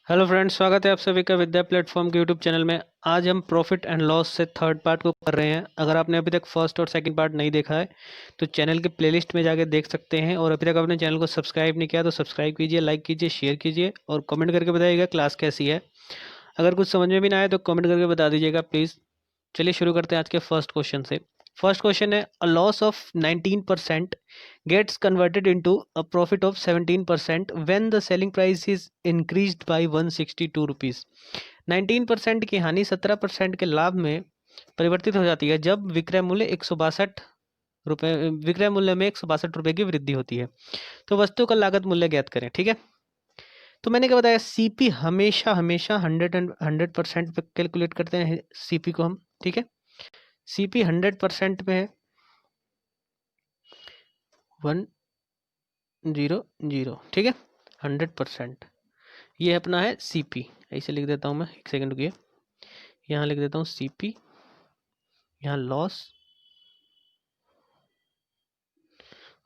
Hello friends, स्वागत है आप सभी का विद्या प्लेटफॉर्म के यूट्यूब चैनल में। आज हम प्रॉफिट एंड लॉस से थर्ड पार्ट को कर रहे हैं। अगर आपने अभी तक फर्स्ट और सेकंड पार्ट नहीं देखा है तो चैनल के प्लेलिस्ट में जाके देख सकते हैं, और अभी तक आपने चैनल को सब्सक्राइब नहीं किया तो सब्सक्राइब कीजिए, लाइक कीजिए, शेयर कीजिए और कमेंट करके बताइएगा क्लास कैसी है। अगर कुछ समझ में भी ना आए तो कमेंट करके बता दीजिएगा प्लीज़। चलिए शुरू करते हैं आज के फर्स्ट क्वेश्चन से। फर्स्ट क्वेश्चन है, अ loss of 19% gets converted into a profit of 17% when the selling price is increased by 162 rupees। 19% की हानि 17% के लाभ में परिवर्तित हो जाती है जब विक्रय मूल्य 162 रुपये विक्रय मूल्य में 162 रुपये की वृद्धि होती है। तो वस्तु का लागत मूल्य ज्ञात करें। ठीक है, तो मैंने क्या बताया, सीपी हमेशा हमेशा 100% पे कैलकुलेट करते हैं सीपी को हम। ठीक है, सीपी 100% में है 100। ठीक है, 100% ये अपना है सीपी। ऐसे लिख देता हूँ मैं, एक सेकंड रुकिए, यहाँ लिख देता हूँ सीपी, यहाँ लॉस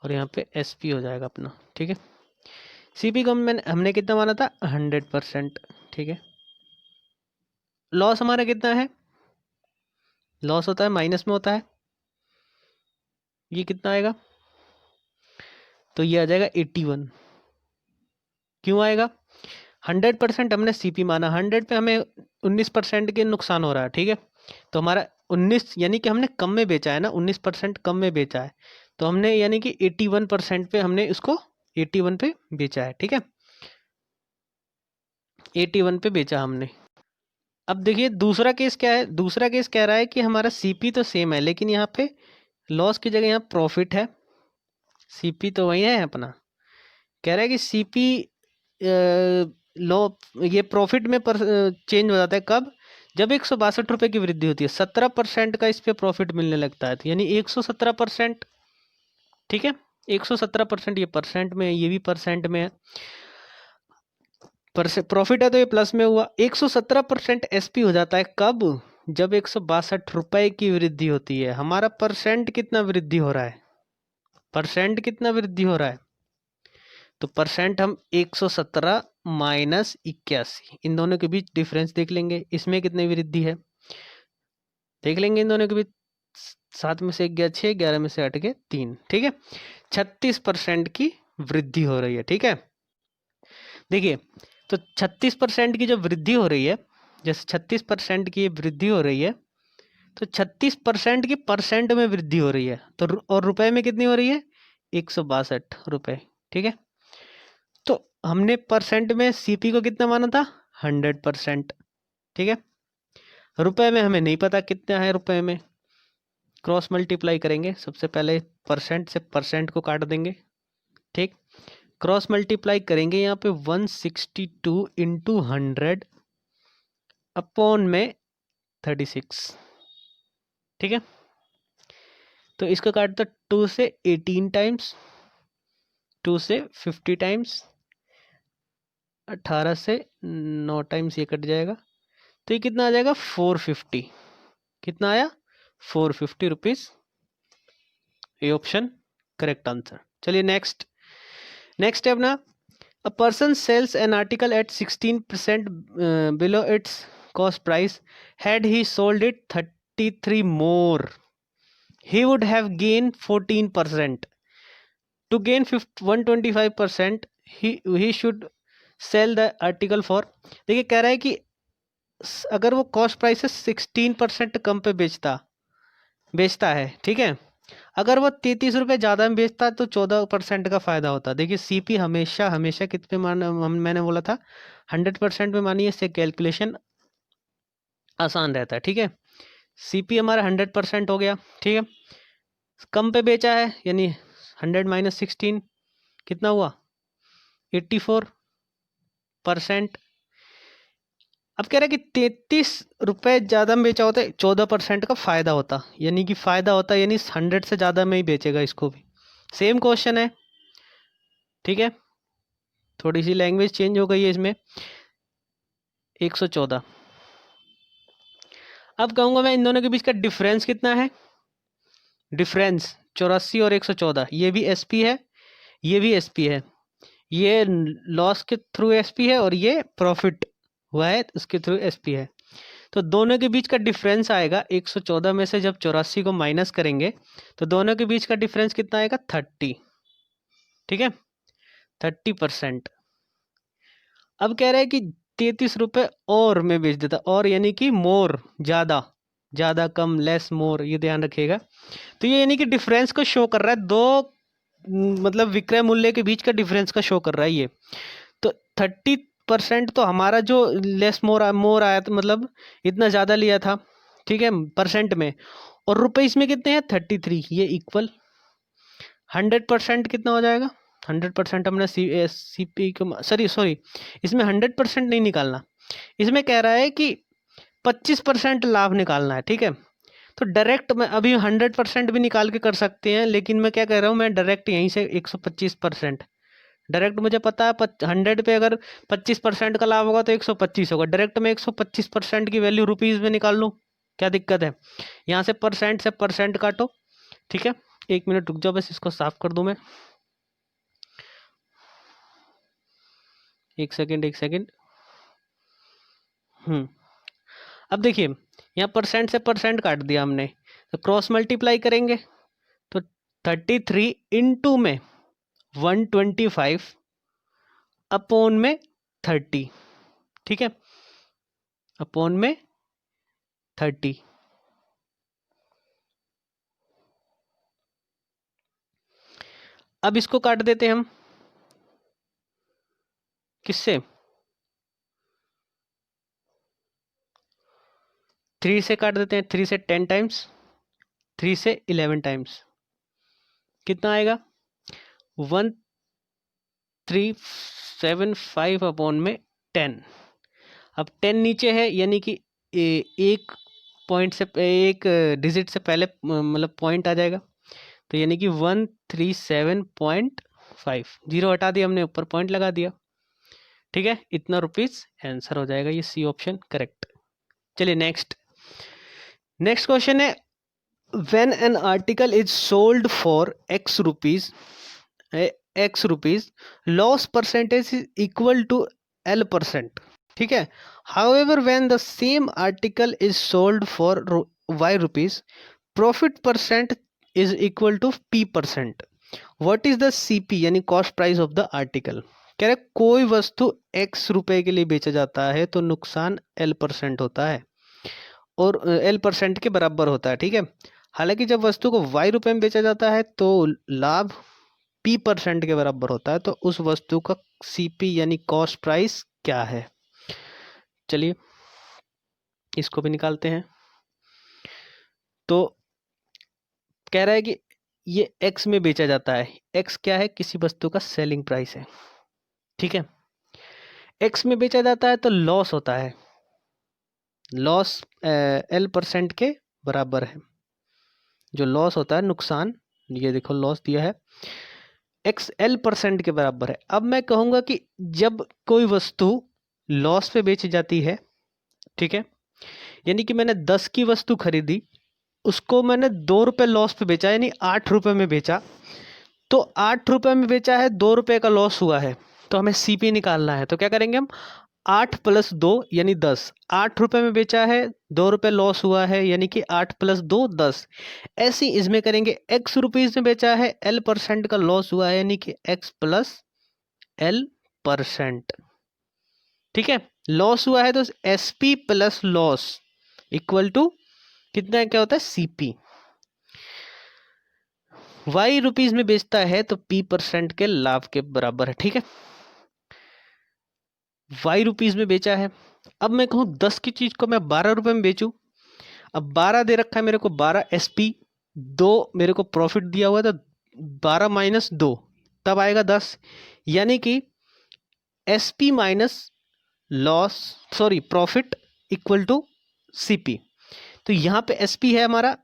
और यहाँ पे एसपी हो जाएगा अपना। ठीक है, सीपी को हमने कितना माना था, 100%। ठीक है, लॉस हमारा कितना है, लॉस होता है माइनस में होता है, ये कितना आएगा, तो ये आ जाएगा 81। क्यों आएगा, 100% हमने सीपी माना, 100 पे हमें 19% के नुकसान हो रहा है। ठीक है, तो हमारा 19 यानी कि हमने कम में बेचा है ना, 19% कम में बेचा है, तो हमने यानी कि 81% पे हमने इसको 81 पे बेचा है। ठीक है, 81 पे बेचा हमने। अब देखिए दूसरा केस क्या है, दूसरा केस कह रहा है कि हमारा सीपी तो सेम है लेकिन यहाँ पे लॉस की जगह यहाँ प्रॉफिट है, सीपी तो वही है अपना। कह रहा है कि सीपी लो ये प्रॉफिट में चेंज हो जाता है कब, जब 162 रुपये की वृद्धि होती है, 17% का इस पे प्रॉफिट मिलने लगता है, तो यानी 117%। ठीक है, 117%, ये परसेंट में है, ये भी परसेंट में है, प्रॉफिट है तो ये प्लस में हुआ। 117% एसपी हो जाता है कब, जब 162 रुपये की वृद्धि होती है। हमारा परसेंट कितना वृद्धि हो रहा है, परसेंट कितना वृद्धि हो रहा है, तो परसेंट हम 117 माइनस 81, इन दोनों के बीच डिफरेंस देख लेंगे, इसमें कितनी वृद्धि है देख लेंगे, इन दोनों के बीच 7 में से 1 गया 6, 11 में से 8 गए 3। ठीक है, 36% की वृद्धि हो रही है। ठीक है, देखिए तो 36% की जो वृद्धि हो रही है, जैसे 36% की वृद्धि हो रही है, तो 36% की परसेंट में वृद्धि हो रही है, तो और रुपए में कितनी हो रही है, 162 रुपये। ठीक है, तो हमने परसेंट में सीपी को कितना माना था, 100%। ठीक है, रुपए में हमें नहीं पता कितना है, रुपए में क्रॉस मल्टीप्लाई करेंगे, सबसे पहले परसेंट से परसेंट को काट देंगे। ठीक, क्रॉस मल्टीप्लाई करेंगे, यहाँ पे 162 इंटू 100 अपॉन में 36। ठीक है, तो इसको काट दो 2 से 18 टाइम्स, 2 से 50 टाइम्स, 18 से 9 टाइम्स, ये कट जाएगा, तो ये कितना आ जाएगा 450। कितना आया, 450 रुपीज़, ये ऑप्शन करेक्ट आंसर। चलिए नेक्स्ट, नेक्स्ट है अपना, a person sells an article at 16% below its cost price, had he sold it 33 more, he would have gained 14%। to gain 125% he should sell the article for। देखिए कह रहा है कि अगर वो कॉस्ट प्राइस से 16% कम पे बेचता है, ठीक है, अगर वो 33 रुपये ज़्यादा में बेचता है तो 14% का फ़ायदा होता है। देखिए सीपी हमेशा हमेशा कितने मैंने बोला था 100% में मानिए, इससे कैलकुलेशन आसान रहता है। ठीक है, सीपी हमारा 100% हो गया। ठीक है, कम पे बेचा है यानी 100 माइनस 16 कितना हुआ, 84%। अब कह रहा है कि 33 रुपये ज़्यादा में बेचा होता है, 14% का फ़ायदा होता, यानी कि फ़ायदा होता यानी 100 से ज़्यादा में ही बेचेगा इसको भी। सेम क्वेश्चन है, ठीक है, थोड़ी सी लैंग्वेज चेंज हो गई है इसमें। 114, अब कहूँगा मैं इन दोनों के बीच का डिफरेंस कितना है, डिफरेंस 84 और 114, ये भी एसपी है, ये भी एसपी है, ये लॉस के थ्रू एसपी है और ये प्रॉफिट हुआ है, उसके थ्रू एसपी है। तो दोनों के बीच का डिफरेंस आएगा 114 में से जब 84 को माइनस करेंगे तो दोनों के बीच का डिफरेंस कितना आएगा 30। ठीक है, 30%। अब कह रहा है कि 33 रुपये और में बेच देता, और यानी कि मोर, ज़्यादा, ज़्यादा कम, लेस मोर, ये ध्यान रखिएगा। तो ये यानी कि डिफरेंस को शो कर रहा है, दो मतलब विक्रय मूल्य के बीच का डिफरेंस का शो कर रहा है ये। तो 30% तो हमारा जो लेस मोर आया था, मतलब इतना ज़्यादा लिया था, ठीक है, परसेंट में, और रुपए इसमें कितने हैं 33, ये इक्वल 100% कितना हो जाएगा। 100% हमने सी पी को सॉरी इसमें 100% नहीं निकालना, इसमें कह रहा है कि 25% लाभ निकालना है। ठीक है, तो डायरेक्ट मैं अभी 100% भी निकाल के कर सकते हैं, लेकिन मैं क्या कह रहा हूँ, मैं डायरेक्ट यहीं से 125%, डायरेक्ट मुझे पता है 100 पे अगर 25% का लाभ होगा तो 125 होगा, डायरेक्ट मैं 125% की वैल्यू रुपीज़ में निकाल लूँ, क्या दिक्कत है। यहाँ से परसेंट काटो। ठीक है, 1 मिनट रुक जाओ, बस इसको साफ कर दूँ मैं। 1 सेकेंड। अब देखिए, यहाँ परसेंट से परसेंट काट दिया हमने, तो क्रॉस मल्टीप्लाई करेंगे तो 33 इंटू में 125 अपॉन में 30। ठीक है, अपॉन में 30। अब इसको काट देते हैं हम, किससे, 3 से काट देते हैं, 3 से 10 टाइम्स, 3 से 11 टाइम्स, कितना आएगा 1375 अपॉन में 10। अब 10 नीचे है, यानी कि एक पॉइंट से, एक डिजिट से पहले मतलब पॉइंट आ जाएगा, तो यानी कि 137.5, जीरो हटा दिया हमने, ऊपर पॉइंट लगा दिया। ठीक है, इतना रुपीस आंसर हो जाएगा, ये सी ऑप्शन करेक्ट। चलिए नेक्स्ट क्वेश्चन है, when an article is sold for x rupees, loss percentage is equal to L%. ठीक है, however when the same article is sold for y rupees, profit percent is equal to p%. what is the cp यानी cost price of the article। कह रहे कोई वस्तु x रुपए के लिए बेचा जाता है तो नुकसान L% होता है, और L% के बराबर होता है। ठीक है, हालांकि जब वस्तु को y रुपए में बेचा जाता है तो लाभ p% के बराबर होता है। तो उस वस्तु का सीपी यानी कॉस्ट प्राइस क्या है। चलिए इसको भी निकालते हैं। तो कह रहा है कि ये x में बेचा जाता है, x क्या है, किसी वस्तु का सेलिंग प्राइस है। ठीक है, x में बेचा जाता है तो लॉस होता है, लॉस L% के बराबर है, जो लॉस होता है, नुकसान, ये देखो लॉस दिया है, x L% के बराबर है। अब मैं कहूँगा कि जब कोई वस्तु लॉस पे बेची जाती है, ठीक है, यानी कि मैंने 10 की वस्तु खरीदी, उसको मैंने 2 रुपये लॉस पे बेचा, यानी 8 रुपये में बेचा, तो 8 रुपये में बेचा है, 2 रुपये का लॉस हुआ है, तो हमें सीपी निकालना है। तो क्या करेंगे हम, 8 + 2 यानी 10, 8 रुपये में बेचा है, 2 रुपये लॉस हुआ है, यानी कि 8 + 2 10। ऐसे ही इसमें करेंगे, x रुपीज़ में बेचा है, L% का लॉस हुआ है, यानी कि x + L%। ठीक है, लॉस हुआ है तो SP + लॉस इक्वल टू कितना, क्या होता है, CP। y रुपीज़ में बेचता है तो p% के लाभ के बराबर है। ठीक है, y रुपीज़ में बेचा है, अब मैं कहूँ 10 की चीज़ को मैं 12 रुपये में बेचूं, अब 12 दे रखा है मेरे को, 12 SP, 2 मेरे को प्रॉफिट दिया हुआ है, तो 12 - 2 तब आएगा 10, यानी कि SP - loss, sorry profit equal to CP। तो यहाँ पे SP है हमारा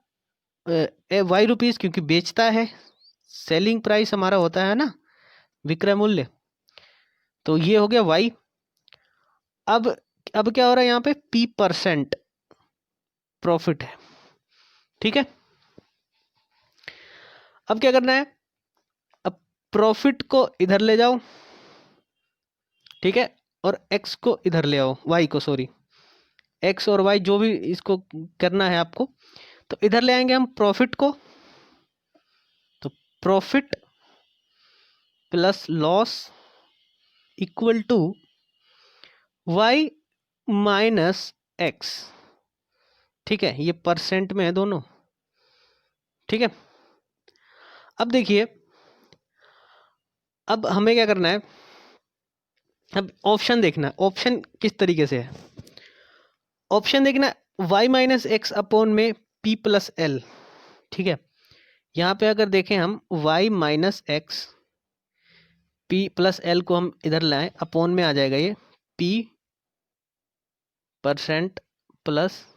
y रुपीज़, क्योंकि बेचता है, सेलिंग प्राइस हमारा होता है ना विक्रय मूल्य, तो ये हो गया y। अब क्या हो रहा है, यहाँ पे p% प्रॉफिट है। ठीक है, अब क्या करना है, अब प्रॉफिट को इधर ले जाओ, ठीक है, और x को इधर ले आओ, y को, सॉरी, x और y जो भी इसको करना है आपको, तो इधर ले आएंगे हम प्रॉफिट को, तो profit plus loss equal to y minus x। ठीक है, ये परसेंट में है दोनों। ठीक है, अब देखिए, अब हमें क्या करना है, अब ऑप्शन देखना है, ऑप्शन किस तरीके से है, ऑप्शन देखना y माइनस एक्स अपॉन में p प्लस एल। ठीक है, यहाँ पे अगर देखें हम y minus x p plus L को हम इधर लाएं, अपॉन में आ जाएगा ये p percent plus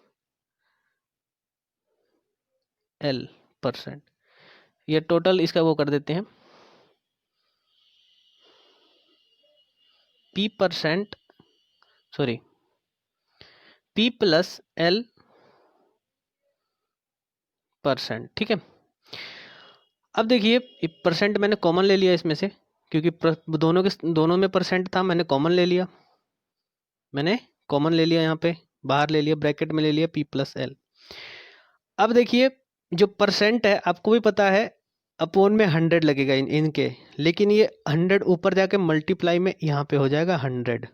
L percent, ये टोटल इसका वो कर देते हैं, p percent, sorry, p plus L percent. ठीक है, अब देखिए ये परसेंट मैंने कॉमन ले लिया इसमें से, क्योंकि दोनों में परसेंट था, मैंने कॉमन ले लिया, यहाँ पे बाहर ले लिया, ब्रैकेट में ले लिया p प्लस एल। अब देखिए जो परसेंट है आपको भी पता है, अपॉन में 100 लगेगा इनके, लेकिन ये 100 ऊपर जाके मल्टीप्लाई में यहाँ पे हो जाएगा 100।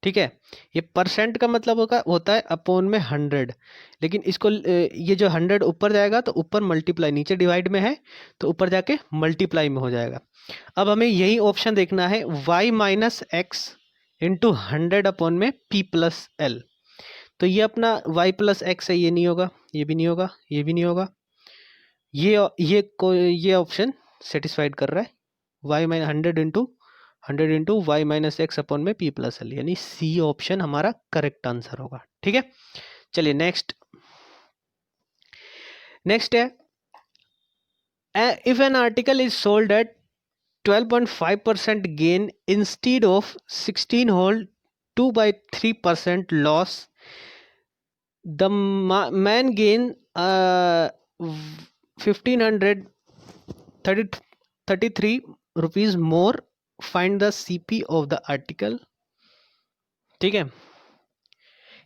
ठीक है, ये परसेंट का मतलब होता है अपॉन में 100, लेकिन इसको ये जो 100 ऊपर जाएगा तो ऊपर मल्टीप्लाई, नीचे डिवाइड में है तो ऊपर जाके मल्टीप्लाई में हो जाएगा। अब हमें यही ऑप्शन देखना है, y minus x into 100 upon में p प्लस एल। तो ये अपना y प्लस एक्स है, ये नहीं होगा, ये भी नहीं होगा, ये भी नहीं होगा, ये ऑप्शन सेटिस्फाइड कर रहा है, y minus 100 into y minus x upon में p प्लस एल, यानी सी ऑप्शन हमारा करेक्ट आंसर होगा। ठीक है, चलिए नेक्स्ट है, if an article is sold at 12.5% gain instead of 16 whole 2/3% loss, the man gain 1533 rupees more, find the CP of the article. ठीक है,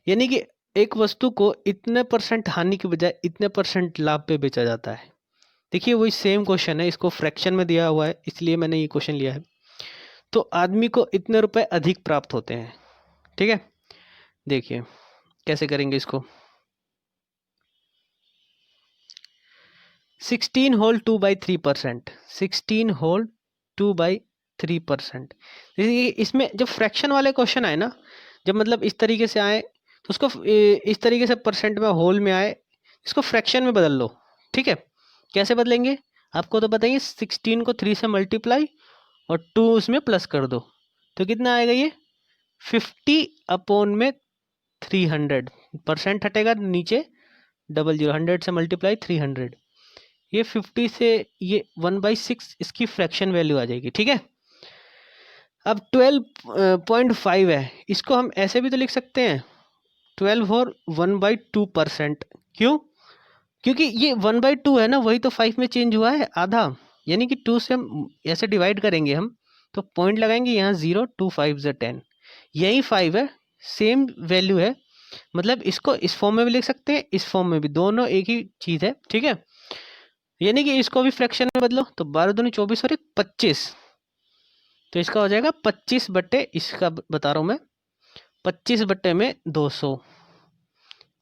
यानी कि एक वस्तु को इतने परसेंट हानि के बजाय इतने परसेंट लाभ पे बेचा जाता है। देखिए वही सेम क्वेश्चन है, इसको फ्रैक्शन में दिया हुआ है इसलिए मैंने ये क्वेश्चन लिया है। तो आदमी को इतने रुपए अधिक प्राप्त होते हैं। ठीक है, देखिए कैसे करेंगे इसको, 16 होल 2/3%, 16 होल 2/3%। देखिए इसमें जब फ्रैक्शन वाले क्वेश्चन आए ना, जब मतलब इस तरीके से आए तो उसको इस तरीके से परसेंट में होल में आए, इसको फ्रैक्शन में बदल लो। ठीक है, कैसे बदलेंगे आपको तो बताइए, 16 को 3 से मल्टीप्लाई और 2 उसमें प्लस कर दो, तो कितना आएगा ये 50 अपॉन में 300, परसेंट हटेगा नीचे, 00, 100 से मल्टीप्लाई 300, ये 50 से ये 1/6 इसकी फ्रैक्शन वैल्यू आ जाएगी। ठीक है, अब 12.5 है, इसको हम ऐसे भी तो लिख सकते हैं 12 और 1/2%। क्यों? क्योंकि ये 1/2 है ना, वही तो 5 में चेंज हुआ है आधा, यानी कि 2 से हम ऐसे डिवाइड करेंगे हम, तो पॉइंट लगाएंगे यहाँ 0, 2 5 से 10, यही 5 है, सेम वैल्यू है, मतलब इसको इस फॉर्म में भी लिख सकते हैं, इस फॉर्म में भी, दोनों एक ही चीज़ है। ठीक है, यानी कि इसको भी फ्रैक्शन में बदलो, तो 12 दूनी 24 और 25, तो इसका हो जाएगा 25 बट्टे, इसका बता रहा हूँ मैं, 25 बट्टे में 200,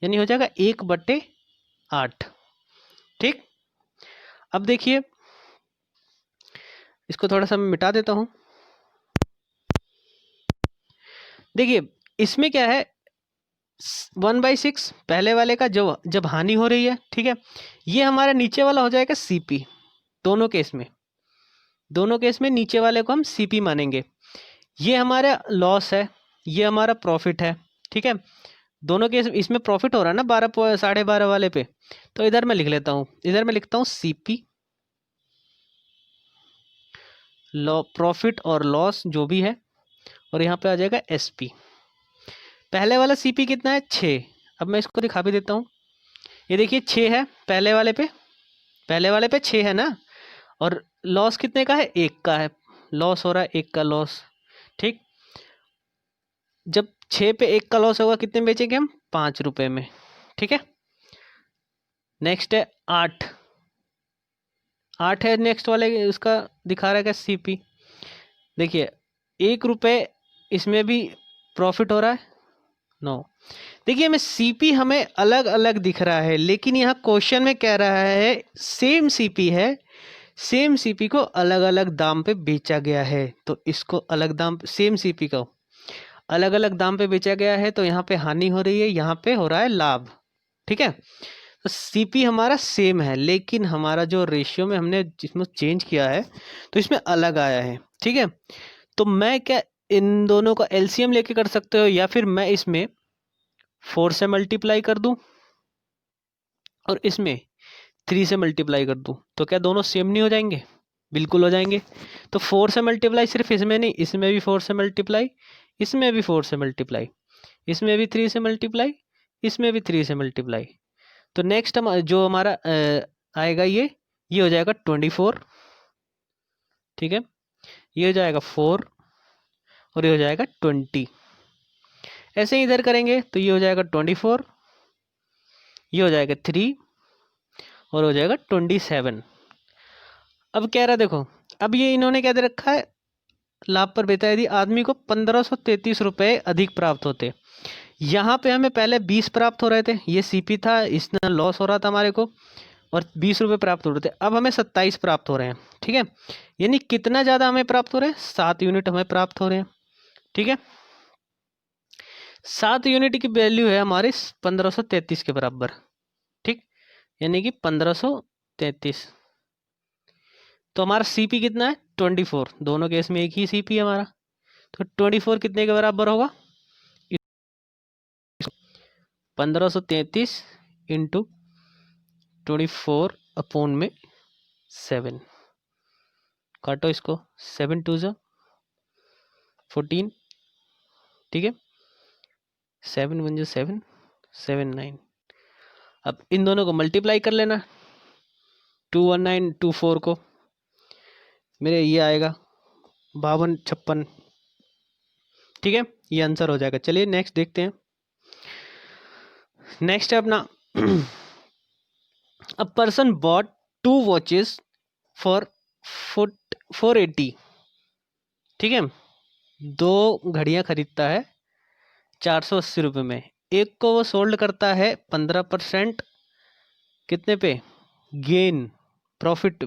यानी हो जाएगा 1/8। ठीक, अब देखिए इसको थोड़ा सा मैं मिटा देता हूँ। देखिए इसमें क्या है, 1/6 पहले वाले का जो जब हानि हो रही है, ठीक है, ये हमारा नीचे वाला हो जाएगा सीपी, दोनों केस में नीचे वाले को हम सीपी मानेंगे, ये हमारा लॉस है, ये हमारा प्रॉफिट है। ठीक है, दोनों केस इसमें प्रॉफिट हो रहा है ना 12.5 वाले पे, तो इधर मैं लिख लेता हूँ, इधर मैं लिखता हूँ सीपी, प्रॉफिट और लॉस जो भी है, और यहाँ पे आ जाएगा एसपी। पहले वाला सीपी कितना है 6, अब मैं इसको दिखा भी देता हूँ, ये देखिए 6 है पहले वाले पे 6 है ना, और लॉस कितने का है 1 का है, लॉस हो रहा है 1 का लॉस। ठीक, जब 6 पे 1 का लॉस होगा कितने में बेचेंगे हम? 5 रुपए में। ठीक है, नेक्स्ट है 8। 8 है नेक्स्ट वाले, उसका दिखा रहा है क्या? सीपी। देखिए 1 रुपए इसमें भी प्रॉफिट हो रहा है। नो, देखिए हमें सीपी हमें अलग अलग दिख रहा है, लेकिन यहाँ क्वेश्चन में कह रहा है सेम सीपी है, सेम सीपी को अलग अलग दाम पे बेचा गया है। तो इसको अलग दाम, सेम सीपी को अलग अलग दाम पे बेचा गया है, तो यहाँ पे हानि हो रही है, यहाँ पे हो रहा है लाभ। ठीक है, तो सीपी हमारा सेम है, लेकिन हमारा जो रेशियो में हमने जिसमें चेंज किया है तो इसमें अलग आया है। ठीक है, तो मैं क्या इन दोनों का एलसीएम लेके कर सकते हो, या फिर मैं इसमें 4 से मल्टीप्लाई कर दूं और इसमें 3 से मल्टीप्लाई कर दूं, तो क्या दोनों सेम नहीं हो जाएंगे? बिल्कुल हो जाएंगे। तो 4 से मल्टीप्लाई सिर्फ इसमें नहीं, इसमें भी 4 से मल्टीप्लाई, इसमें भी 4 से मल्टीप्लाई, इसमें भी 3 से मल्टीप्लाई, इसमें भी 3 से मल्टीप्लाई। तो नेक्स्ट हम जो हमारा आएगा ये हो जाएगा 24। ठीक है, ये हो जाएगा 4 और ये हो जाएगा 20। ऐसे ही इधर करेंगे तो ये हो जाएगा 24, ये हो जाएगा 3 और हो जाएगा 27। अब कह रहा देखो, अब ये इन्होंने क्या दे रखा है, लाभ पर बेचा यदि आदमी को 1533 रुपये अधिक प्राप्त होते। यहाँ पे हमें पहले 20 प्राप्त हो रहे थे, ये सीपी था, इसमें लॉस हो रहा था हमारे को, और 20 रुपये प्राप्त हो रहे थे। अब हमें 27 प्राप्त हो रहे हैं। ठीक है, यानी कितना ज़्यादा हमें प्राप्त हो रहे हैं? 7 यूनिट हमें प्राप्त हो रहे हैं। ठीक है, 7 यूनिट की वैल्यू है हमारे 1533 के बराबर। ठीक, यानी कि 1533। तो हमारा सीपी कितना है? 24। दोनों केस में एक ही सीपी है हमारा, तो 24 कितने के बराबर होगा? 1533 इंटू 24 अपॉन में 7। काटो इसको, 7 2 ज़ा 14। ठीक है, 7 1 ज़ा 7 7 9। अब इन दोनों को मल्टीप्लाई कर लेना, 21924 को, मेरे ये आएगा 5256। ठीक है, ये आंसर हो जाएगा। चलिए नेक्स्ट देखते हैं। नेक्स्ट है अपना a person bought 2 watches for 480। ठीक है, 2 घड़ियां खरीदता है 480 रुपये में। एक को वो सोल्ड करता है 15% कितने पे? गेन, प्रॉफिट,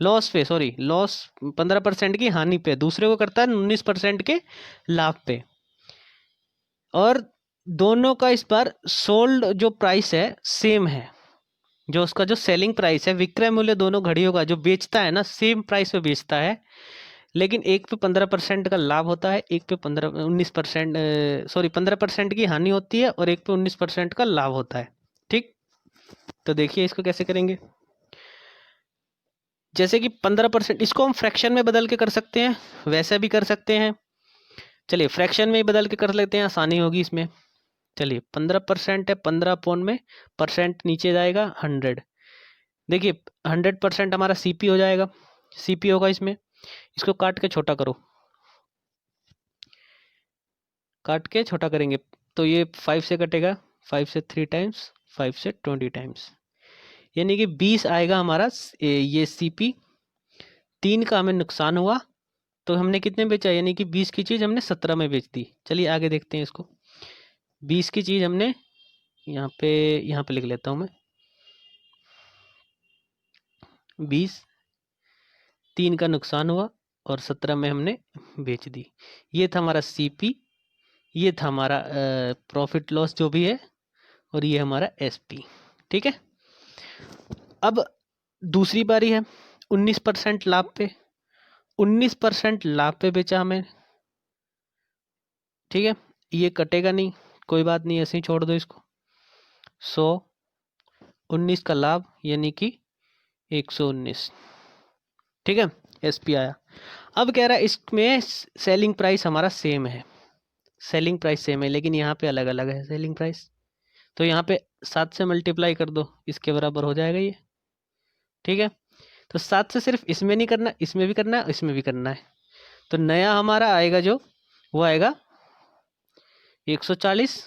लॉस पे, सॉरी लॉस 15% की हानि पे। दूसरे को करता है 19% के लाभ पे। और दोनों का इस बार सोल्ड जो प्राइस है सेम है, जो उसका जो सेलिंग प्राइस है, विक्रय मूल्य दोनों घड़ियों का जो बेचता है ना, सेम प्राइस पे बेचता है, लेकिन एक पे 15% का लाभ होता है, एक पे 19%, सॉरी 15% की हानि होती है, और एक पे 19% का लाभ होता है। ठीक, तो देखिए इसको कैसे करेंगे। जैसे कि 15%, इसको हम फ्रैक्शन में बदल के कर सकते हैं, वैसे भी कर सकते हैं। चलिए फ्रैक्शन में ही बदल के कर लेते हैं, आसानी होगी इसमें। चलिए 15% है, 15 अपॉन में परसेंट नीचे जाएगा 100। देखिए 100% हमारा सीपी हो जाएगा, सीपी होगा इसमें। इसको काट के छोटा करो, काट के छोटा करेंगे तो ये 5 से कटेगा, 5 से 3 टाइम्स, 5 से 20 टाइम्स, यानी कि 20 आएगा हमारा ये सीपी। 3 का हमें नुकसान हुआ, तो हमने कितने बेचा, यानी कि 20 की चीज़ हमने 17 में बेच दी। चलिए आगे देखते हैं इसको। 20 की चीज़ हमने यहाँ पे लिख लेता हूँ मैं, 20, 3 का नुकसान हुआ और 17 में हमने बेच दी। ये था हमारा सीपी, ये था हमारा प्रॉफिट लॉस जो भी है, और ये हमारा एसपी। ठीक है, अब दूसरी बारी है 19% लाभ पे, 19% लाभ पे बेचा हमें। ठीक है, ये कटेगा नहीं, कोई बात नहीं, ऐसे ही छोड़ दो इसको। 19 का लाभ यानी कि 119। ठीक है, एसपी आया। अब कह रहा है इसमें सेलिंग प्राइस हमारा सेम है, सेलिंग प्राइस सेम है, लेकिन यहाँ पे अलग अलग है सेलिंग प्राइस। तो यहाँ पे 7 से मल्टीप्लाई कर दो, इसके बराबर हो जाएगा ये। ठीक है, तो 7 से सिर्फ इसमें नहीं करना, इसमें भी करना है, इसमें भी करना है। तो नया हमारा आएगा जो, वो आएगा 140,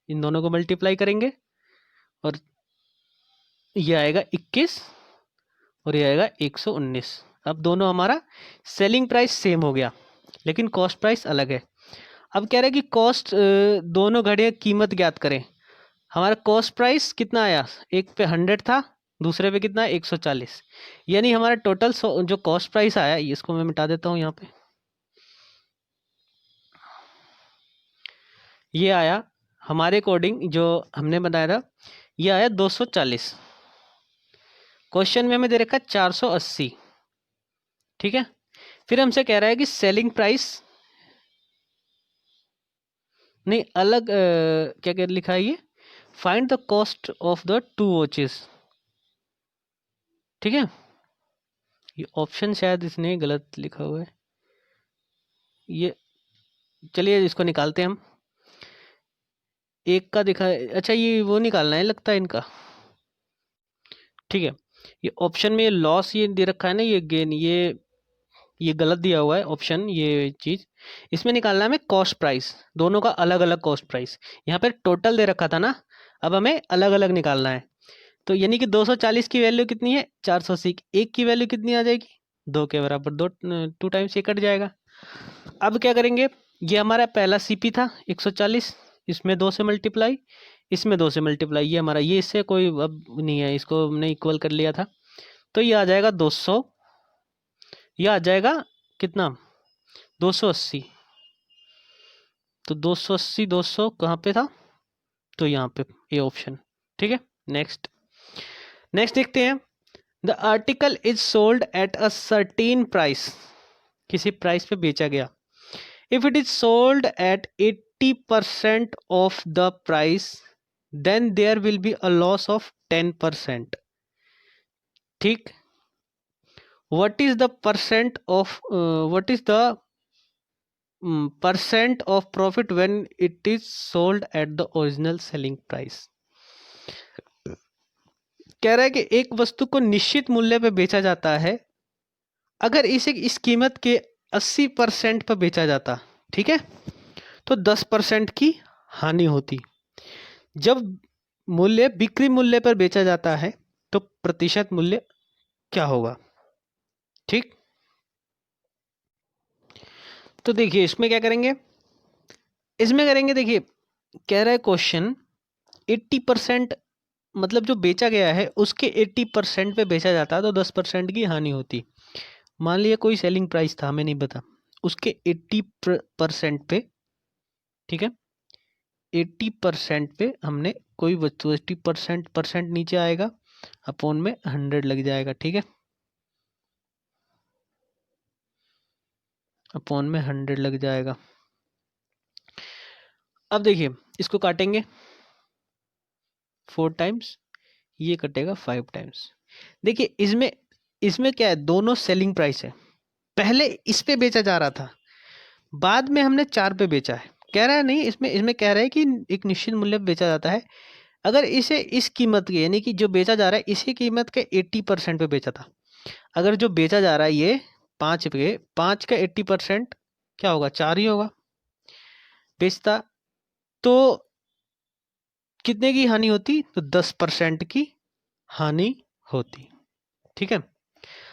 इन दोनों को मल्टीप्लाई करेंगे और ये आएगा 21 और ये आएगा 119। अब दोनों हमारा सेलिंग प्राइस सेम हो गया लेकिन कॉस्ट प्राइस अलग है। अब कह रहे हैं कि कॉस्ट दोनों घड़ियाँ कीमत ज्ञात करें। हमारा कॉस्ट प्राइस कितना आया, एक पे 100 था, दूसरे पे कितना 140, यानी हमारा टोटल जो कॉस्ट प्राइस आया, इसको मैं मिटा देता हूँ यहाँ पे, ये आया हमारे अकॉर्डिंग जो हमने बनाया था, ये आया 240। क्वेश्चन में हमें दे रखा है 480, ठीक है। फिर हमसे कह रहा है कि सेलिंग प्राइस नहीं अलग क्या क्या लिखा है ये, find the cost of the 2 watches, ठीक है। ये ऑप्शन शायद इसने गलत लिखा हुआ है, ये चलिए इसको निकालते हैं हम। एक का दिखा, अच्छा ये वो निकालना है लगता है इनका, ठीक है। ये ऑप्शन में ये लॉस ये दे रखा है ना, ये गेन, ये गलत दिया हुआ है ऑप्शन, ये चीज़ इसमें निकालना है हमें कॉस्ट प्राइस, दोनों का अलग अलग कॉस्ट प्राइस। यहाँ पे टोटल दे रखा था ना, अब हमें अलग अलग निकालना है। तो यानी कि 240 की वैल्यू कितनी है, 480 की, एक की वैल्यू कितनी आ जाएगी, 2 के बराबर, 2 टाइम्स ये कट जाएगा। अब क्या करेंगे, ये हमारा पहला सीपी था 140, इसमें 2 से मल्टीप्लाई, इसमें 2 से मल्टीप्लाई, ये हमारा, ये इससे कोई अब नहीं है, इसको हमने इक्वल कर लिया था। तो ये आ जाएगा 200, ये आ जाएगा कितना 280। तो 280 200 कहाँ पे था, तो यहाँ पे ये ऑप्शन, ठीक है। नेक्स्ट नेक्स्ट देखते हैं, the article is sold at a certain price, किसी प्राइस पे बेचा गया। If it is sold at 80% of the price then there will be a loss of 10%, ठीक। What is the percent of what is the percent of profit when it is sold at the original selling price. कह रहा है कि एक वस्तु को निश्चित मूल्य पे बेचा जाता है अगर इसे इस कीमत के 80% पर बेचा जाता, ठीक है, तो 10% की हानि होती। जब मूल्य बिक्री मूल्य पर बेचा जाता है तो प्रतिशत मूल्य क्या होगा, ठीक। तो देखिए इसमें क्या करेंगे, इसमें करेंगे, देखिए कह रहा है क्वेश्चन 80% मतलब जो बेचा गया है उसके 80% पे बेचा जाता तो 10% की हानि होती। मान लिया कोई सेलिंग प्राइस था, हमें नहीं पता, उसके 80% पे, ठीक है, 80% पे हमने कोई वस्तु, 80% नीचे आएगा, अपॉन में 100 लग जाएगा, ठीक है, अपॉन में 100 लग जाएगा। अब देखिए इसको काटेंगे 4 टाइम्स, ये कटेगा 5 टाइम्स। देखिए इसमें इसमें क्या है, दोनों सेलिंग प्राइस है, पहले इस पे बेचा जा रहा था, बाद में हमने 4 पे बेचा है। कह रहा है नहीं, इसमें इसमें कह रहा है कि एक निश्चित मूल्य पे बेचा जाता है अगर इसे इस कीमत के, यानी कि जो बेचा जा रहा है इसी कीमत के 80% पे बेचा था। अगर जो बेचा जा रहा है ये 5 पे, 5 का 80% क्या होगा, 4 ही होगा बेचता, तो कितने की हानि होती, तो 10% की हानि होती, ठीक है।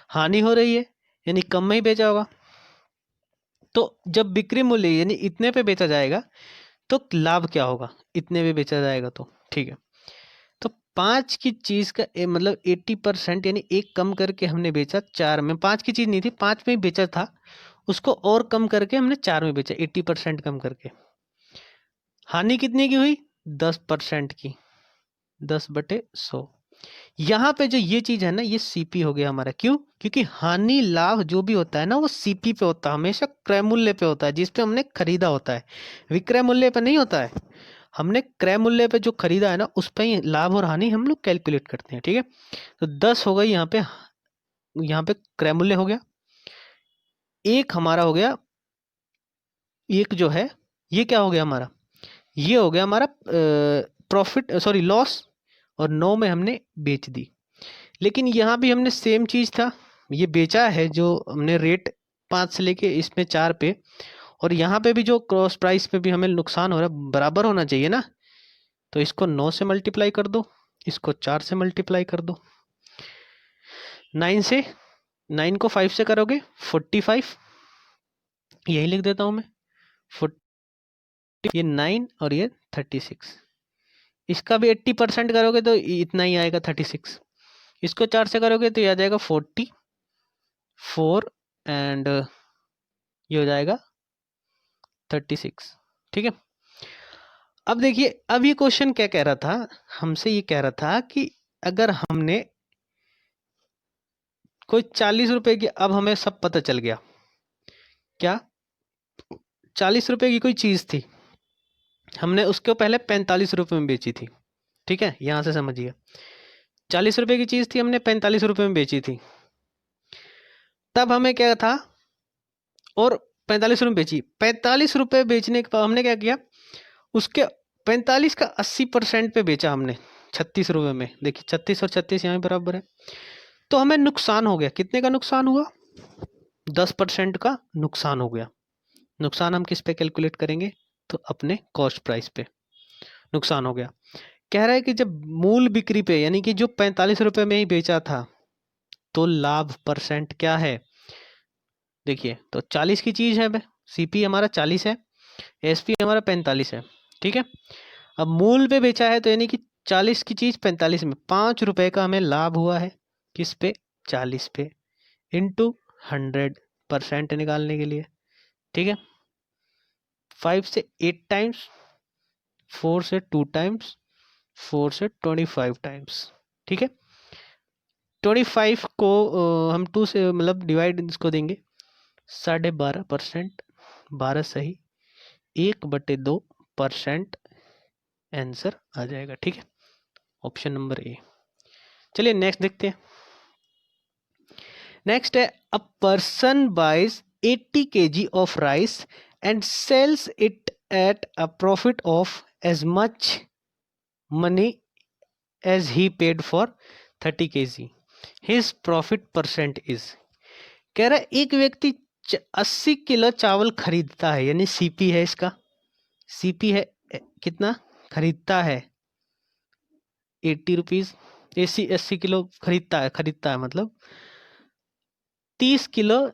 हानि हो रही है यानी कम में ही बेचा होगा, तो जब बिक्री मूल्य यानी इतने पे बेचा जाएगा तो लाभ क्या होगा, इतने पे बेचा जाएगा तो, ठीक है। तो 5 की चीज का मतलब 80% यानी एक कम करके हमने बेचा 4 में, 5 की चीज नहीं थी, 5 में ही बेचा था, उसको और कम करके हमने 4 में बेचा, 80% कम करके। हानि कितने की हुई, 10% की, 10/100। यहाँ पे जो ये चीज है ना, ये सीपी हो गया हमारा, क्यों, क्योंकि हानि लाभ जो भी होता है ना वो सीपी पे होता है, हमेशा क्रय मूल्य पे होता है, जिसपे हमने खरीदा होता है, विक्रय मूल्य पे नहीं होता है। हमने क्रय मूल्य पे जो खरीदा है ना उस पे ही लाभ और हानि हम लोग कैलकुलेट करते हैं, ठीक है। तो 10 हो गई यहाँ पे क्रय मूल्य हो गया, एक हमारा हो गया, एक जो है ये क्या हो गया हमारा, ये हो गया हमारा प्रॉफिट, सॉरी लॉस, और 9 में हमने बेच दी। लेकिन यहाँ भी हमने सेम चीज़ था, ये बेचा है जो हमने रेट 5 से लेके इसमें 4 पे, और यहाँ पे भी जो क्रॉस प्राइस पे भी हमें नुकसान हो रहा है बराबर होना चाहिए ना, तो इसको 9 से मल्टीप्लाई कर दो, इसको 4 से मल्टीप्लाई कर दो, 9 से, 9 को 5 से करोगे 45, यही लिख देता हूँ मैं 40, ये 9 और ये 36, इसका भी 80% करोगे तो इतना ही आएगा 36, इसको 4 से करोगे तो ये आ जाएगा 44 एंड ये हो जाएगा 36। ठीक है, अब देखिए, अब ये क्वेश्चन क्या कह रहा था, हमसे ये कह रहा था कि अगर हमने कोई 40 रुपए की, अब हमें सब पता चल गया, क्या 40 रुपए की कोई चीज थी, हमने उसको पहले 45 रुपए में बेची थी। ठीक है, यहां से समझिए, 40 रुपए की चीज थी, हमने 45 रुपए में बेची थी, तब हमें क्या था, और 45 रुपए बेची, 45 रुपए बेचने के बाद हमने क्या किया, उसके 45 का 80% पे बेचा हमने 36 रुपए में। देखिए 36 और 36 यहाँ बराबर है, तो हमें नुकसान हो गया, कितने का नुकसान हुआ, 10% का नुकसान हो गया। नुकसान हम किस पे कैलकुलेट करेंगे, तो अपने कॉस्ट प्राइस पे नुकसान हो गया। कह रहा है कि जब मूल बिक्री पे, यानी कि जो 45 रुपए में ही बेचा था, तो लाभ परसेंट क्या है, देखिए तो 40 की चीज है, सीपी हमारा 40 है, एसपी हमारा 45 है। ठीक है, अब मूल पे बेचा है, तो यानी कि 40 की चीज 45 में, 5 रुपए का हमें लाभ हुआ है, किस पे, 40 पे, इंटू 100% निकालने के लिए। ठीक है, 5 से 8 टाइम्स, 4 से 2 टाइम्स, 4 से 25 टाइम्स। ठीक है, 25 को हम 2 से मतलब डिवाइड इसको देंगे, 12.5%, 12 सही, 1/2% आंसर आ जाएगा। ठीक है, ऑप्शन नंबर ए। चलिए नेक्स्ट देखते हैं। नेक्स्ट है, a person buys 80 kg of rice and sells it at a profit of as much money as he paid for 30 kg, his profit percent is. कह रहा है एक व्यक्ति 80 किलो चावल खरीदता है, यानी सीपी है इसका, सीपी है कितना, खरीदता है 80 रुपीज, 80 किलो खरीदता है मतलब 30 किलो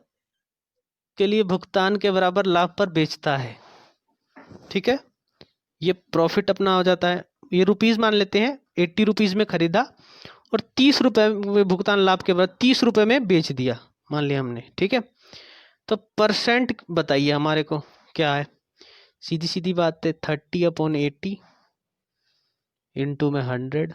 के लिए भुगतान के बराबर लाभ पर बेचता है। ठीक है, ये प्रॉफिट अपना हो जाता है, ये रुपीज मान लेते हैं, 80 रुपीज में खरीदा और 30 रुपए में भुगतान लाभ के बाद 30 रुपए में बेच दिया, मान लिया हमने। ठीक है, तो परसेंट बताइए हमारे को क्या है, सीधी सीधी बात है, 30/80 इंटू में 100,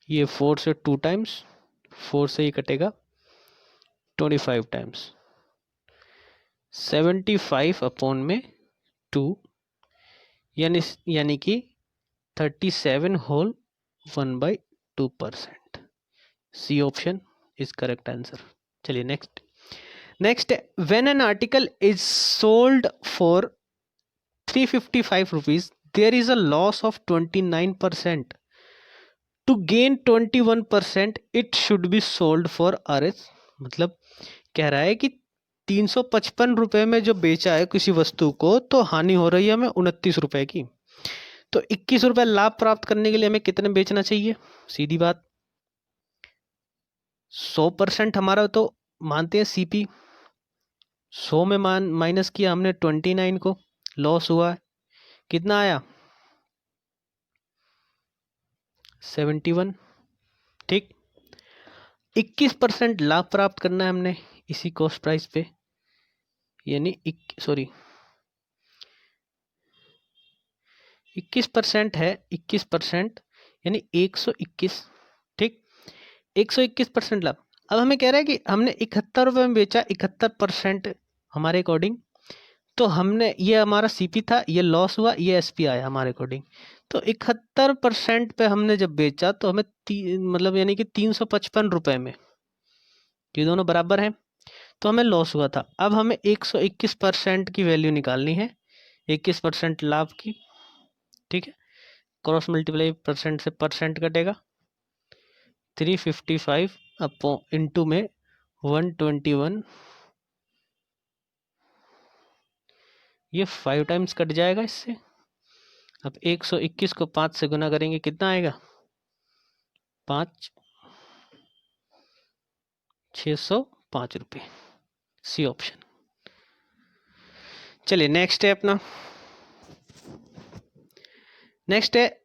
ये 4 से 2 टाइम्स, 4 से ही कटेगा 25 टाइम्स, 75/2, यानी कि 37 whole 1/2%। C option is correct answer. चलिए next when an article is sold for 355 rupees, there is a loss of 29%, to gain 21% it should be sold for RS। मतलब कह रहा है कि 355 रुपए में जो बेचा है किसी वस्तु को, तो हानि हो रही है हमें 29 रुपए की, तो 21 रुपए लाभ प्राप्त करने के लिए हमें कितने बेचना चाहिए, सीधी बात 100% हमारा तो मानते हैं सीपी, 100 में माइनस किया हमने 29 को, लॉस हुआ है, कितना आया 71। ठीक, 21% लाभ प्राप्त करना है हमने इसी कॉस्ट प्राइस पे, यानी 21% है, 21% यानी 121। ठीक, 121% लाभ। अब हमें कह रहा है कि हमने 71 रुपए में बेचा, 71% हमारे अकॉर्डिंग, तो हमने, ये हमारा सीपी था, ये लॉस हुआ, ये एसपी आया हमारे अकॉर्डिंग, तो 71% पे हमने जब बेचा तो हमें मतलब यानी कि 355 रुपए में, ये दोनों बराबर हैं, तो हमें लॉस हुआ था। अब हमें 121% की वैल्यू निकालनी है, 21% लाभ की। ठीक है, क्रॉस मल्टीप्लाई परसेंट से परसेंट कटेगा, 355 इंटू में 121, ये 5 टाइम्स कट जाएगा इससे। अब 121 को 5 से गुना करेंगे, कितना आएगा? 5, 605 रुपये। C option. चलिए नेक्स्ट है अपना, नेक्स्ट है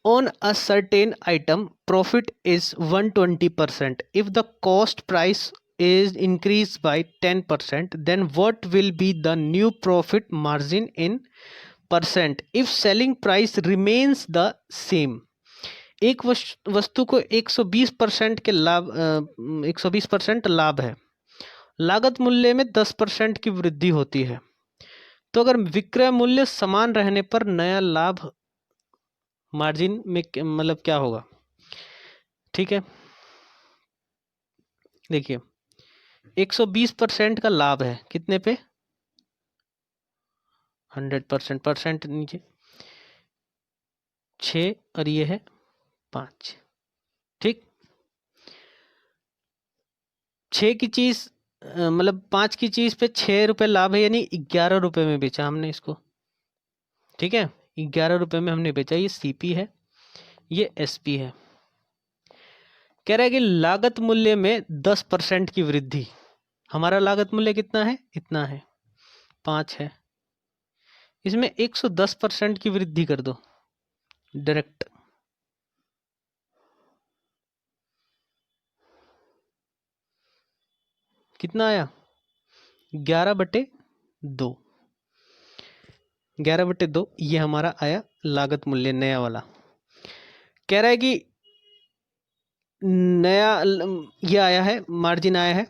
on a certain item profit is 120%. If the cost price is increased by 10%, then what will be the new profit margin in percent if selling price remains the same? एक वस्तु को 120% के लाभ 120% लाभ है, लागत मूल्य में 10% की वृद्धि होती है, तो अगर विक्रय मूल्य समान रहने पर नया लाभ मार्जिन में मतलब क्या होगा? ठीक है, देखिए 120% का लाभ है, कितने पे? 100%, परसेंट नीचे 6 और ये है 5। ठीक, 6 की चीज मतलब 5 की चीज पे 6 रुपए लाभ है, यानी 11 रुपए में बेचा हमने इसको। ठीक है, 11 रुपए में हमने बेचा। ये सीपी है, ये एसपी है। कह रहा है कि लागत मूल्य में 10% की वृद्धि। हमारा लागत मूल्य कितना है? इतना है, 5 है। इसमें 110% की वृद्धि कर दो डायरेक्ट। कितना आया? 11/2। 11/2 ये हमारा आया लागत मूल्य नया वाला। कह रहा है कि नया ये आया है, मार्जिन आया है,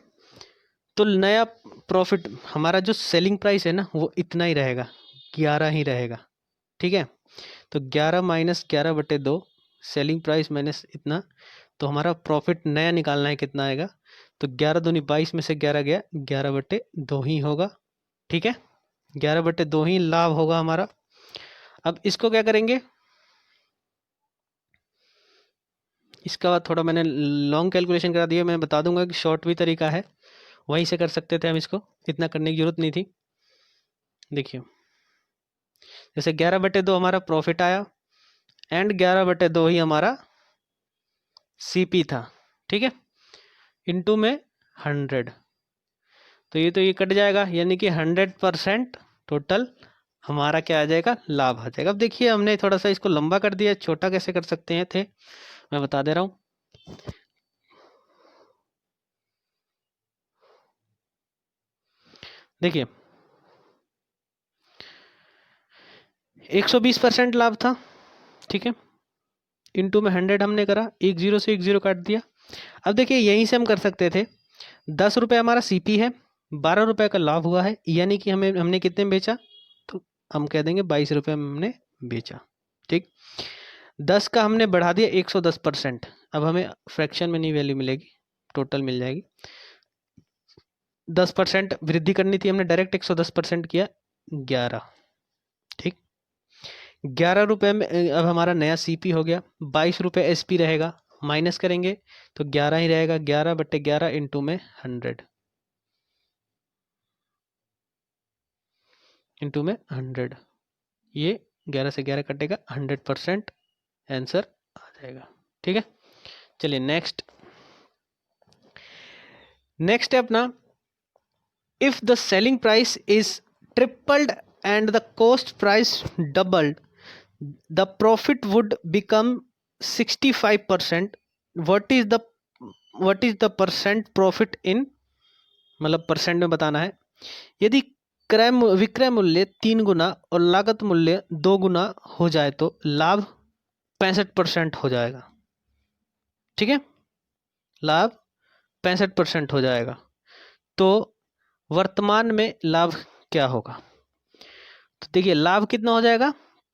तो नया प्रॉफिट हमारा जो सेलिंग प्राइस है ना वो इतना ही रहेगा, 11 ही रहेगा। ठीक है, तो 11 माइनस 11/2 सेलिंग प्राइस माइनस इतना, तो हमारा प्रॉफिट नया निकालना है, कितना आएगा? तो 11 दूनी 22 में से 11 गया, 11/2 ही होगा। ठीक है, 11/2 ही लाभ होगा हमारा। अब इसको क्या करेंगे? इसका बाद थोड़ा मैंने लॉन्ग कैलकुलेशन करा दिया, मैं बता दूंगा कि शॉर्ट भी तरीका है, वहीं से कर सकते थे हम इसको, इतना करने की जरूरत नहीं थी। देखिए जैसे 11/2 हमारा प्रॉफिट आया एंड 11/2 ही हमारा सीपी था। ठीक है, इनटू में 100, तो ये कट जाएगा, यानी कि 100% टोटल हमारा क्या आ जाएगा? लाभ आ जाएगा। अब देखिए हमने थोड़ा सा इसको लंबा कर दिया, छोटा कैसे कर सकते हैं थे, मैं बता दे रहा हूँ। देखिए 120% लाभ था, ठीक है, इनटू में 100 हमने करा, एक जीरो से एक जीरो काट दिया। अब देखिए यहीं से हम कर सकते थे, 10 रुपये हमारा सीपी है, 12 रुपये का लाभ हुआ है, यानी कि हमने कितने में बेचा? तो हम कह देंगे 22 रुपये में हमने बेचा। ठीक, 10 का हमने बढ़ा दिया 110%, अब हमें फ्रैक्शन में नहीं वैल्यू मिलेगी, टोटल मिल जाएगी। 10% वृद्धि करनी थी, हमने डायरेक्ट 110% किया, 11। ठीक, 11 रुपये में अब हमारा नया सीपी हो गया, 22 रुपये एसपी रहेगा, माइनस करेंगे तो 11 ही रहेगा, 11/11 इंटू में 100, इंटू में 100, ये 11 से 11 कटेगा, 100% आंसर आ जाएगा। ठीक है, चलिए नेक्स्ट है अपना, if the selling price is tripled and the cost price doubled, the profit would become 65%। What is the percent profit in, मतलब परसेंट में बताना है। यदि विक्रय मूल्य 3 गुना और लागत मूल्य 2 गुना हो जाए तो लाभ 65% हो जाएगा। ठीक है, लाभ 65% हो जाएगा, तो वर्तमान में लाभ क्या होगा? तो देखिए लाभ कितना हो जाएगा?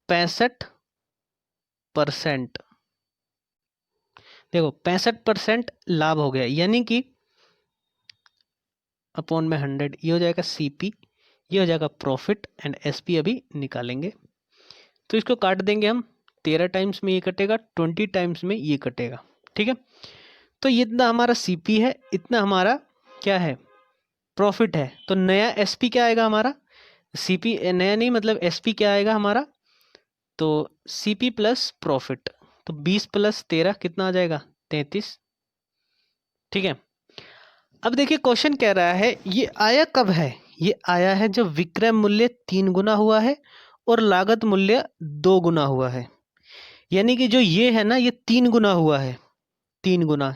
65%। देखो 65% लाभ हो गया, यानी कि अपॉन में 100, ये हो जाएगा सीपी, ये हो जाएगा प्रॉफिट, एंड एसपी अभी निकालेंगे, तो इसको काट देंगे हम, 13 टाइम्स में ये कटेगा, 20 टाइम्स में ये कटेगा। ठीक है, तो इतना हमारा सीपी है, इतना हमारा क्या है, प्रॉफिट है। तो नया एसपी क्या आएगा हमारा, सीपी नया नहीं मतलब एसपी क्या आएगा हमारा, तो सीपी प्लस प्रॉफिट। तो 20 प्लस 13 कितना आ जाएगा, 33। ठीक है। अब देखिए क्वेश्चन कह रहा है ये आया कब है, ये आया है जब विक्रय मूल्य 3 गुना हुआ है और लागत मूल्य 2 गुना हुआ है। यानी कि जो ये है ना, ये 3 गुना हुआ है, 3 गुना,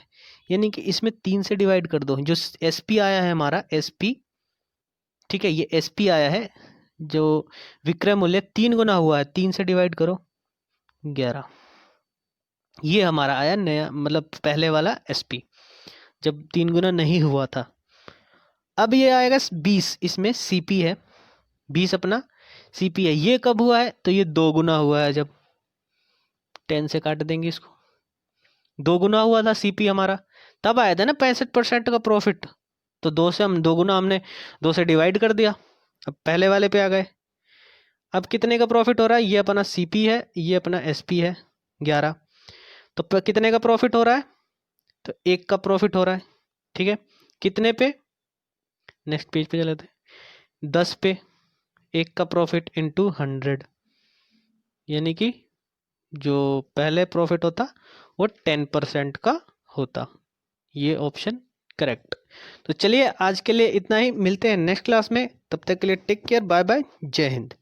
यानी कि इसमें 3 से डिवाइड कर दो। जो एसपी आया है हमारा एसपी, ठीक है, ये एसपी आया है जो विक्रय मूल्य 3 गुना हुआ है, 3 से डिवाइड करो 11। ये हमारा आया नया मतलब पहले वाला एसपी जब 3 गुना नहीं हुआ था। अब ये आएगा 20, इसमें सीपी है, 20 अपना सीपी है। ये कब हुआ है, तो ये 2 गुना हुआ है, जब 10 से काट देंगे इसको, 2 गुना हुआ था सीपी हमारा, तब आया था ना 65% का प्रॉफिट। तो 2 से हम 2 गुना हमने 2 से डिवाइड कर दिया, अब पहले वाले पे आ गए। अब कितने का प्रॉफिट हो रहा है, ये अपना सीपी है, ये अपना एसपी है 11। तो कितने का प्रॉफिट हो रहा है, तो 1 का प्रॉफिट हो रहा है। ठीक है, कितने पे, नेक्स्ट पेज पे चले थे, 10 पे 1 का प्रॉफिट इंटू 100, यानी कि जो पहले प्रॉफिट होता वो 10% का होता। ये ऑप्शन करेक्ट। तो चलिए आज के लिए इतना ही, मिलते हैं नेक्स्ट क्लास में, तब तक के लिए टेक केयर, बाय बाय, जय हिंद।